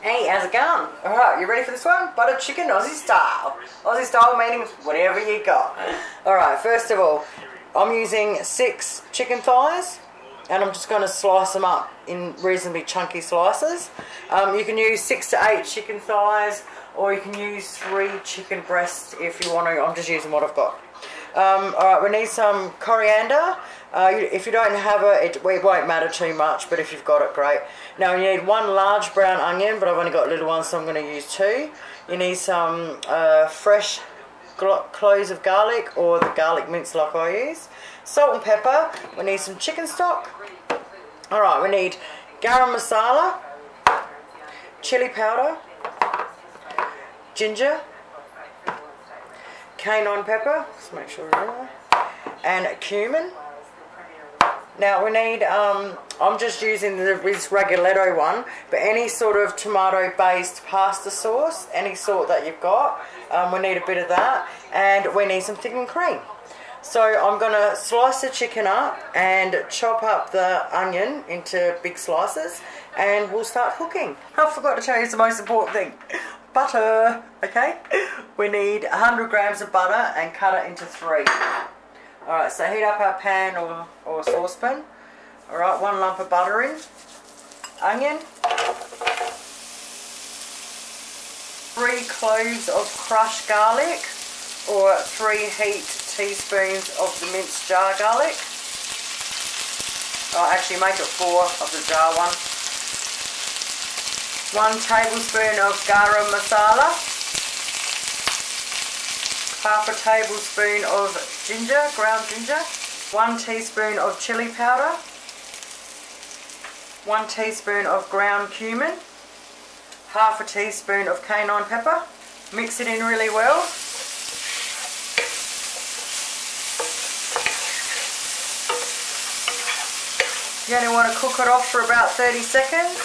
Hey, how's it going? Alright, you ready for this one? Butter chicken Aussie style. Aussie style meaning whatever you got. Alright, first of all, I'm using 6 chicken thighs and I'm just going to slice them up in reasonably chunky slices. You can use 6 to 8 chicken thighs or you can use 3 chicken breasts if you want to. I'm just using what I've got. Alright, we need some coriander. If you don't have it, it won't matter too much, but if you've got it, great. Now you need 1 large brown onion, but I've only got little ones, so I'm going to use 2. You need some fresh cloves of garlic, or the garlic mince like I use. Salt and pepper. We need some chicken stock. Alright, we need garam masala, chili powder, ginger, cayenne pepper, just make sure we're right, and cumin. Now we need, I'm just using this Ragoletto one, but any sort of tomato based pasta sauce, any sort that you've got, we need a bit of that, and we need some thickened cream. So I'm going to slice the chicken up and chop up the onion into big slices, and we'll start cooking. I forgot to tell you the most important thing. Butter, okay? We need 100 grams of butter and cut it into 3. Alright, so heat up our pan or saucepan. Alright, 1 lump of butter in. Onion. 3 cloves of crushed garlic, or 3 heaped teaspoons of the minced jar garlic. Oh, actually make it 4 of the jar one. 1 tablespoon of garam masala. Half a tablespoon of ginger, ground ginger. 1 teaspoon of chili powder. 1 teaspoon of ground cumin. Half a teaspoon of cayenne pepper. Mix it in really well. You only want to cook it off for about 30 seconds.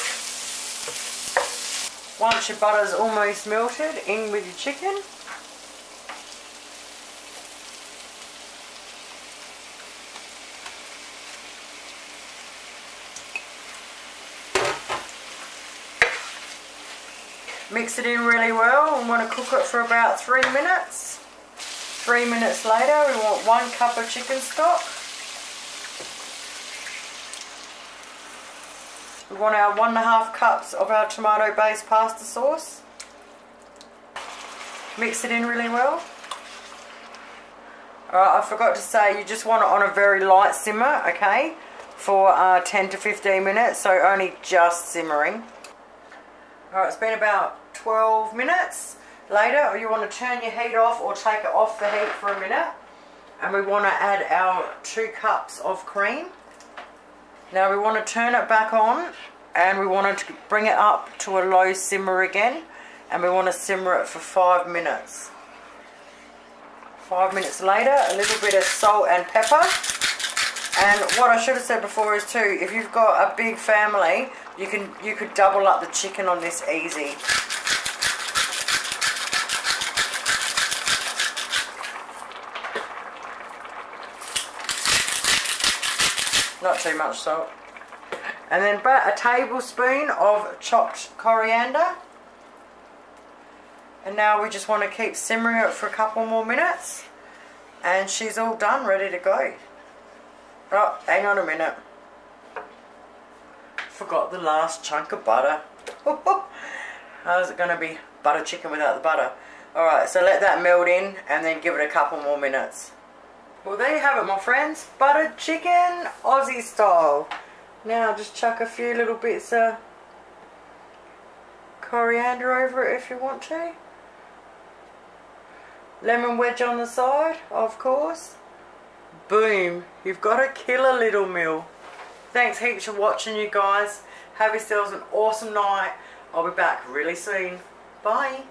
Once your butter's almost melted, in with your chicken. Mix it in really well. We want to cook it for about 3 minutes. 3 minutes later, we want 1 cup of chicken stock. We want our 1.5 cups of our tomato based pasta sauce. Mix it in really well. Alright, I forgot to say, you just want it on a very light simmer, okay, for 10 to 15 minutes, so only just simmering. Alright, it's been about 12 minutes later. You want to turn your heat off or take it off the heat for a minute. And we want to add our 2 cups of cream. Now we want to turn it back on and we want to bring it up to a low simmer again. And we want to simmer it for 5 minutes. 5 minutes later, a little bit of salt and pepper. And what I should have said before is too, if you've got a big family, you could double up the chicken on this easy. Not too much salt. And then about a tablespoon of chopped coriander. And now we just want to keep simmering it for a couple more minutes. And she's all done, ready to go. Oh, hang on a minute. Forgot the last chunk of butter. How's it going to be butter chicken without the butter? Alright, so let that melt in and then give it a couple more minutes. Well, there you have it, my friends. Buttered chicken, Aussie style. Now just chuck a few little bits of coriander over it if you want to. Lemon wedge on the side, of course. Boom, you've got a killer little meal. Thanks heaps for watching, you guys. Have yourselves an awesome night. I'll be back really soon. Bye.